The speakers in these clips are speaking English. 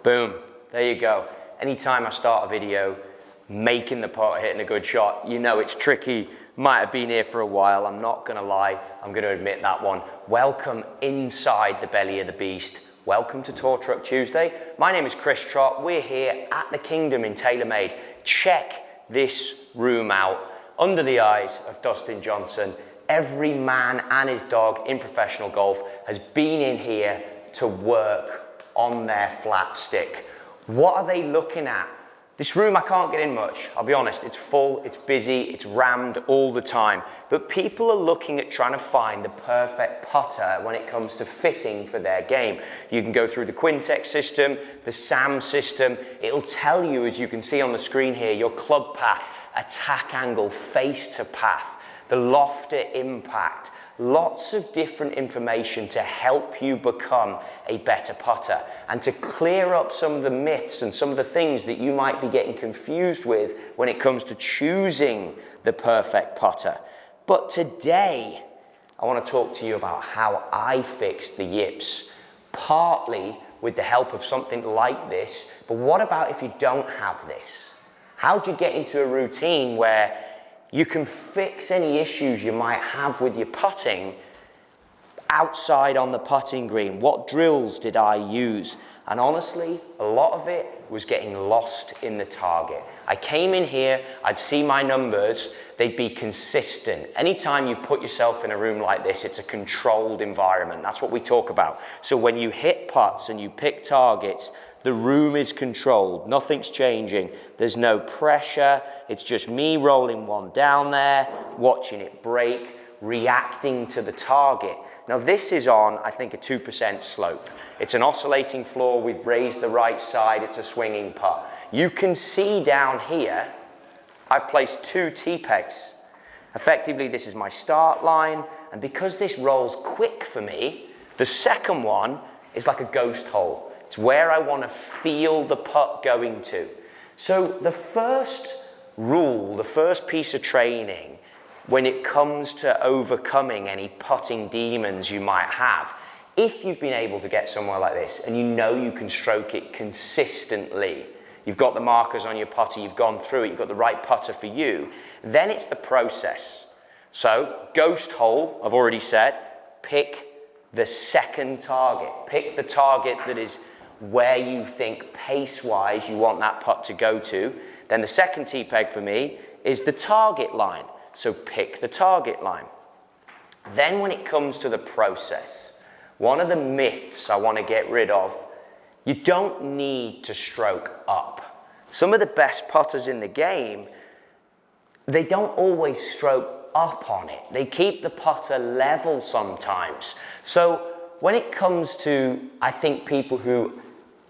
Boom, there you go. Anytime I start a video, making the putt, hitting a good shot, you know it's tricky. Might have been here for a while, I'm not gonna lie, I'm gonna admit that one. Welcome inside the belly of the beast. Welcome to Tour Truck Tuesday. My name is Chris Trott. We're here at the Kingdom in TaylorMade. Check this room out. Under the eyes of Dustin Johnson, every man and his dog in professional golf has been in here to work on their flat stick. What are they looking at? This room, I can't get in much. I'll be honest, it's full, it's busy, it's rammed all the time. But people are looking at trying to find the perfect putter when it comes to fitting for their game. You can go through the Quintex system, the SAM system. It'll tell you, as you can see on the screen here, your club path, attack angle, face to path, the loft at impact. Lots of different information to help you become a better putter and to clear up some of the myths and some of the things that you might be getting confused with when it comes to choosing the perfect putter. But today, I want to talk to you about how I fixed the yips, partly with the help of something like this. But what about if you don't have this? How do you get into a routine where you can fix any issues you might have with your putting outside on the putting green? What drills did I use? And honestly, a lot of it was getting lost in the target. I came in here, I'd see my numbers, they'd be consistent. Anytime you put yourself in a room like this, it's a controlled environment. That's what we talk about. So when you hit putts and you pick targets, the room is controlled, nothing's changing. There's no pressure, it's just me rolling one down there, watching it break, reacting to the target. Now this is on, I think, a 2% slope. It's an oscillating floor, we've raised the right side, it's a swinging putt. You can see down here, I've placed 2 T-pegs. Effectively, this is my start line, and because this rolls quick for me, the second one is like a ghost hole. It's where I want to feel the putt going to. So the first rule, the first piece of training when it comes to overcoming any putting demons you might have, if you've been able to get somewhere like this and you know you can stroke it consistently, you've got the markers on your putter, you've gone through it, you've got the right putter for you, then it's the process. So ghost hole, I've already said, pick the second target. Pick the target that is where you think pace-wise you want that putt to go to. Then the second T-peg for me is the target line. So pick the target line. Then when it comes to the process, one of the myths I want to get rid of, you don't need to stroke up. Some of the best putters in the game, they don't always stroke up on it. They keep the putter level sometimes. So when it comes to, I think, people who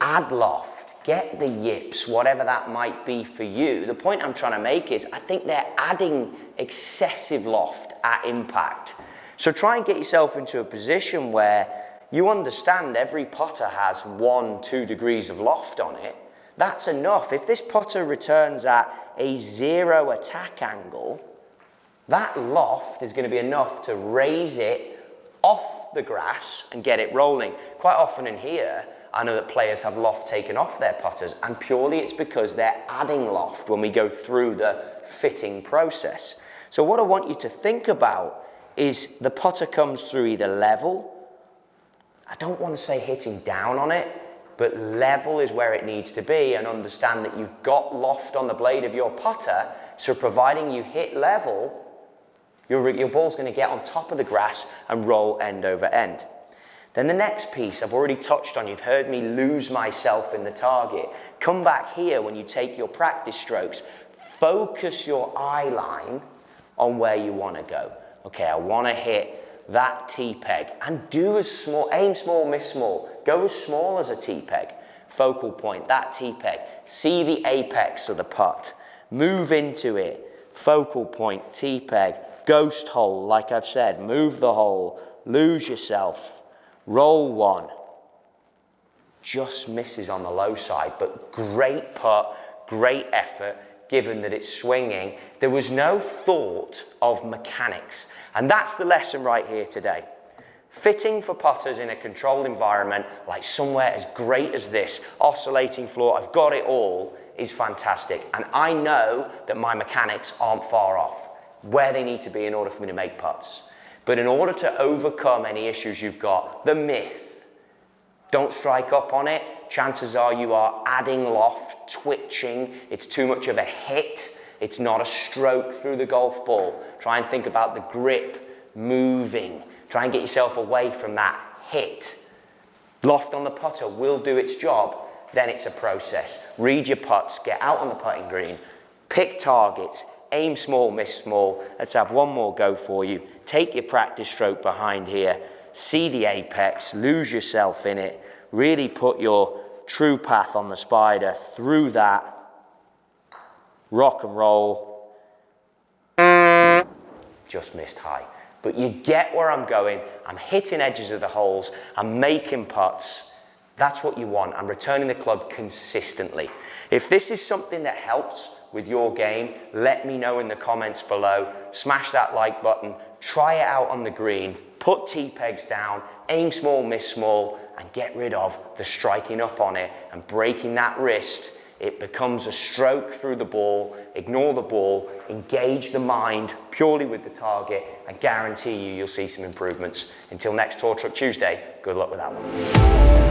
add loft, get the yips, whatever that might be for you, the point I'm trying to make is I think they're adding excessive loft at impact. So try and get yourself into a position where you understand every putter has 1-2 degrees of loft on it. That's enough. If this putter returns at a 0 attack angle, that loft is going to be enough to raise it off the grass and get it rolling. Quite often in here, I know that players have loft taken off their putters, and purely it's because they're adding loft when we go through the fitting process. So what I want you to think about is the putter comes through either level, I don't want to say hitting down on it, but level is where it needs to be, and understand that you've got loft on the blade of your putter, so providing you hit level, your ball's going to get on top of the grass and roll end over end. Then the next piece I've already touched on, you've heard me lose myself in the target. Come back here when you take your practice strokes. Focus your eye line on where you want to go. Okay, I want to hit that T-peg, and do as small, aim small, miss small. Go as small as a T-peg. Focal point, that T-peg. See the apex of the putt. Move into it. Focal point, T-peg. Ghost hole, like I've said. Move the hole. Lose yourself. Roll one, just misses on the low side, but great putt, great effort, given that it's swinging. There was no thought of mechanics, and that's the lesson right here today. Fitting for putters in a controlled environment, like somewhere as great as this, oscillating floor, I've got it all, is fantastic. And I know that my mechanics aren't far off where they need to be in order for me to make putts. But in order to overcome any issues you've got, the myth, don't strike up on it. Chances are you are adding loft, twitching, it's too much of a hit. It's not a stroke through the golf ball. Try and think about the grip moving. Try and get yourself away from that hit. Loft on the putter will do its job, then it's a process. Read your putts, get out on the putting green, pick targets, aim small, miss small. Let's have one more go for you. Take your practice stroke behind here, see the apex, lose yourself in it, really put your true path on the spider through that, rock and roll, just missed high. But you get where I'm going. I'm hitting edges of the holes. I'm making putts. That's what you want. I'm returning the club consistently. If this is something that helps with your game, let me know in the comments below. Smash that like button. Try it out on the green. Put tee pegs down. Aim small, miss small, and get rid of the striking up on it and breaking that wrist. It becomes a stroke through the ball. Ignore the ball, engage the mind purely with the target. I guarantee you'll see some improvements. Until next Tour Truck Tuesday, good luck with that one.